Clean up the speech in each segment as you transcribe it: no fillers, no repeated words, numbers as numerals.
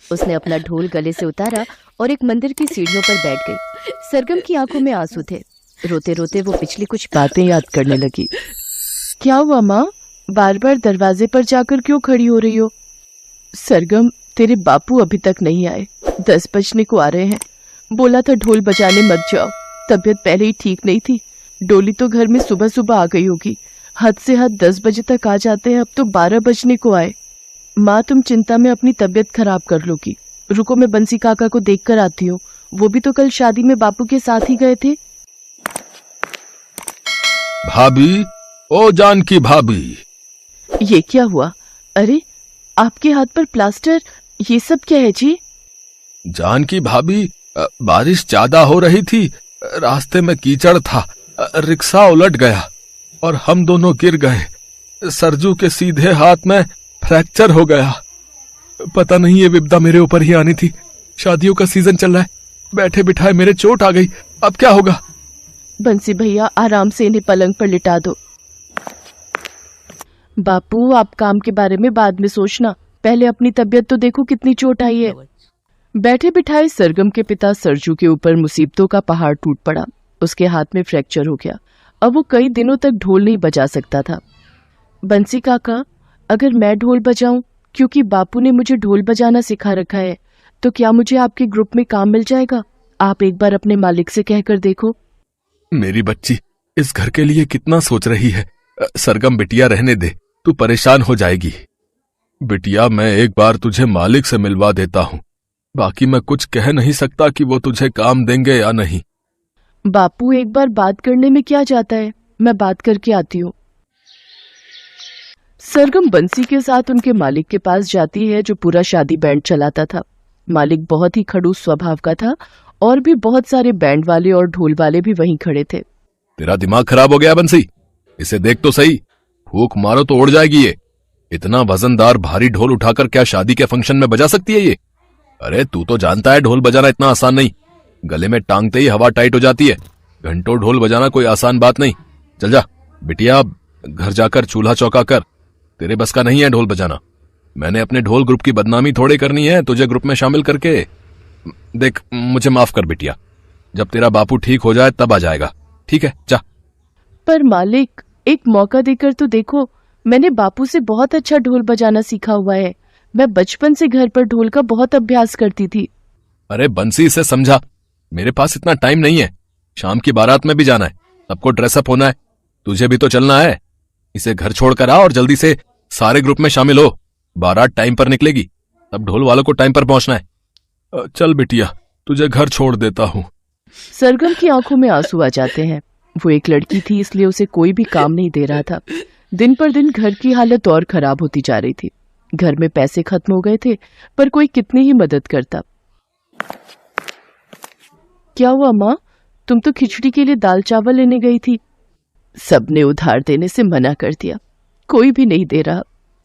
उसने अपना ढोल गले से उतारा और एक मंदिर की सीढ़ियों पर बैठ गई। सरगम की आंखों में आंसू थे। रोते रोते वो पिछली कुछ बातें याद करने लगी। क्या हुआ माँ, बार बार दरवाजे पर जाकर क्यों खड़ी हो रही हो? सरगम, तेरे बापू अभी तक नहीं आए, 10 बजने को आ रहे हैं। बोला था ढोल बजाने मत जाओ, तबीयत पहले ही ठीक नहीं थी। डोली तो घर में सुबह सुबह आ गई होगी, हद से हद 10 बजे तक आ जाते हैं, अब तो 12 बजने को आए। माँ, तुम चिंता में अपनी तबीयत खराब कर लोगी। रुको, मैं बंसी काका को देख कर आती हूँ, वो भी तो कल शादी में बापू के साथ ही गए थे। भाभी, ओ जानकी भाभी। ये क्या हुआ? अरे, आपके हाथ पर प्लास्टर, ये सब क्या है जी? जानकी भाभी, बारिश ज्यादा हो रही थी, रास्ते में कीचड़ था, रिक्शा उलट गया और हम दोनों गिर गए। सरजू के सीधे हाथ में फ्रैक्चर हो गया। पता नहीं ये विपदा मेरे ऊपर ही आनी थी। शादियों का सीजन चल रहा है, बैठे बिठाए मेरे चोट आ गई, अब क्या होगा? बंसी भैया, आराम से इन्हें पलंग पर लिटा दो। बापू, आप काम के बारे में बाद में सोचना, पहले अपनी तबीयत तो देखो, कितनी चोट आई है। बैठे बिठाए सरगम के पिता सरजू के ऊपर मुसीबतों का पहाड़ टूट पड़ा। उसके हाथ में फ्रैक्चर हो गया, अब वो कई दिनों तक ढोल नहीं बजा सकता था। बंसी काका, अगर मैं ढोल बजाऊं, क्योंकि बापू ने मुझे ढोल बजाना सिखा रखा है, तो क्या मुझे आपके ग्रुप में काम मिल जाएगा? आप एक बार अपने मालिक से कहकर देखो। मेरी बच्ची इस घर के लिए कितना सोच रही है। सरगम बिटिया, रहने दे, तू परेशान हो जाएगी। बिटिया, मैं एक बार तुझे मालिक से मिलवा देता हूँ, बाकी मैं कुछ कह नहीं सकता कि वो तुझे काम देंगे या नहीं। बापू, एक बार बात करने में क्या जाता है, मैं बात करके आती हूँ। सरगम बंसी के साथ उनके मालिक के पास जाती है, जो पूरा शादी बैंड चलाता था। मालिक बहुत ही खड़ूस स्वभाव का था और भी बहुत सारे बैंड वाले और ढोल वाले भी वहीं खड़े थे। तेरा दिमाग खराब हो गया बंसी, इसे देख तो सही, फूंक मारो तो उड़ जाएगी ये। इतना वजनदार भारी ढोल उठाकर क्या शादी के फंक्शन में बजा सकती है ये? अरे तू तो जानता है ढोल बजाना इतना आसान नहीं, गले में टांगते ही हवा टाइट हो जाती है। घंटों ढोल बजाना कोई आसान बात नहीं। चल जा बिटिया, घर जाकर चूल्हा चौका कर, तेरे बस का नहीं है ढोल बजाना। मैंने अपने ढोल ग्रुप की बदनामी थोड़े करनी है तुझे ग्रुप में शामिल करके। देख, मुझे माफ कर बिटिया, जब तेरा बापू ठीक हो जाए तब आ जाएगा, ठीक है? जा। पर मालिक, एक मौका देकर तो देखो, मैंने बापू से बहुत अच्छा ढोल बजाना सीखा हुआ है। मैं बचपन से घर पर ढोल का बहुत अभ्यास करती थी। अरे बंसी, इसे समझा, मेरे पास इतना टाइम नहीं है, शाम की बारात में भी जाना है, सबको ड्रेसअप होना है, तुझे भी तो चलना है। इसे घर छोड़कर आ और जल्दी से सारे ग्रुप में शामिल हो, बारात टाइम पर निकलेगी, तब ढोल वालों को टाइम पर पहुंचना है। चल बिटिया, तुझे घर छोड़ देता हूँ। सरगम की आंखों में आंसू आ जाते हैं। वो एक लड़की थी, इसलिए उसे कोई भी काम नहीं दे रहा था। दिन पर दिन घर की हालत और खराब होती जा रही थी। घर में पैसे खत्म हो गए थे, पर कोई कितनी ही मदद करता। क्या हुआ माँ, तुम तो खिचड़ी के लिए दाल चावल लेने गई थी। सबने उधार देने से मना कर दिया, कोई भी नहीं दे रहा।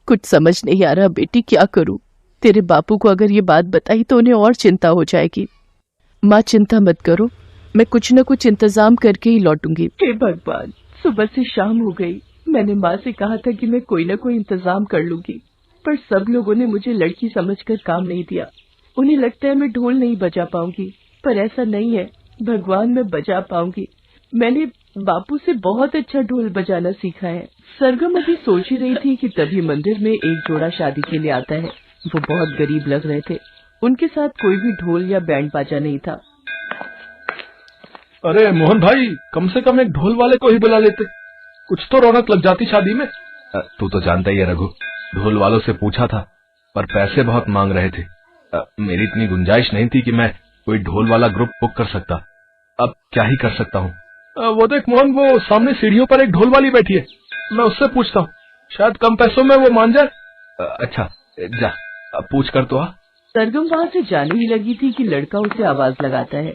कुछ समझ नहीं आ रहा बेटी, क्या करूं? तेरे बापू को अगर ये बात बताई तो उन्हें और चिंता हो जाएगी। माँ, चिंता मत करो, मैं कुछ न कुछ इंतजाम करके ही लौटूंगी। हे भगवान, सुबह से शाम हो गई। मैंने माँ से कहा था कि मैं कोई न कोई इंतजाम कर लूंगी, पर सब लोगों ने मुझे लड़की समझकर काम नहीं दिया। उन्हें लगता है मैं ढोल नहीं बजा पाऊंगी, पर ऐसा नहीं है भगवान, मैं बजा पाऊंगी। मैंने बापू से बहुत अच्छा ढोल बजाना सीखा है। सरगम अभी सोच ही रही थी कि तभी मंदिर में एक जोड़ा शादी के लिए आता है। वो बहुत गरीब लग रहे थे, उनके साथ कोई भी ढोल या बैंड बाजा नहीं था। अरे मोहन भाई, कम से कम एक ढोल वाले को ही बुला लेते, कुछ तो रौनक लग जाती शादी में। तू तो जानता ही है रघु, ढोल वालों से पूछा था पर पैसे बहुत मांग रहे थे। मेरी इतनी गुंजाइश नहीं थी कि मैं कोई ढोल वाला ग्रुप बुक कर सकता। अब क्या ही कर सकता हूँ। वो देख मोहन, वो सामने सीढ़ियों पर एक ढोल वाली बैठी है, मैं उससे पूछता हूँ, शायद कम पैसों में वो मान जाए। अच्छा जा, पूछ कर तो आ। सरगम वहाँ से जाने ही लगी थी कि लड़का उसे आवाज लगाता है।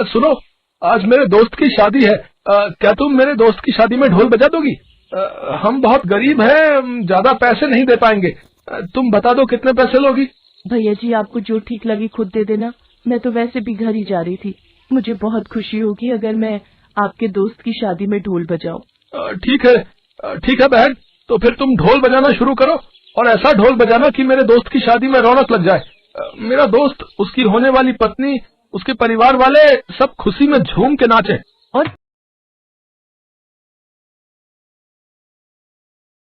सुनो, आज मेरे दोस्त की शादी है, क्या तुम मेरे दोस्त की शादी में ढोल बजा दोगी? हम बहुत गरीब हैं, ज्यादा पैसे नहीं दे पाएंगे, तुम बता दो कितने पैसे लोगी? भैया जी, आपको जो ठीक लगे खुद दे देना, मैं तो वैसे भी घर ही जा रही थी। मुझे बहुत खुशी होगी अगर मैं आपके दोस्त की शादी में ढोल बजाऊं। ठीक है बहन, तो फिर तुम ढोल बजाना शुरू करो और ऐसा ढोल बजाना कि मेरे दोस्त की शादी में रौनक लग जाए। मेरा दोस्त, उसकी होने वाली पत्नी, उसके परिवार वाले सब खुशी में झूम के नाचे। और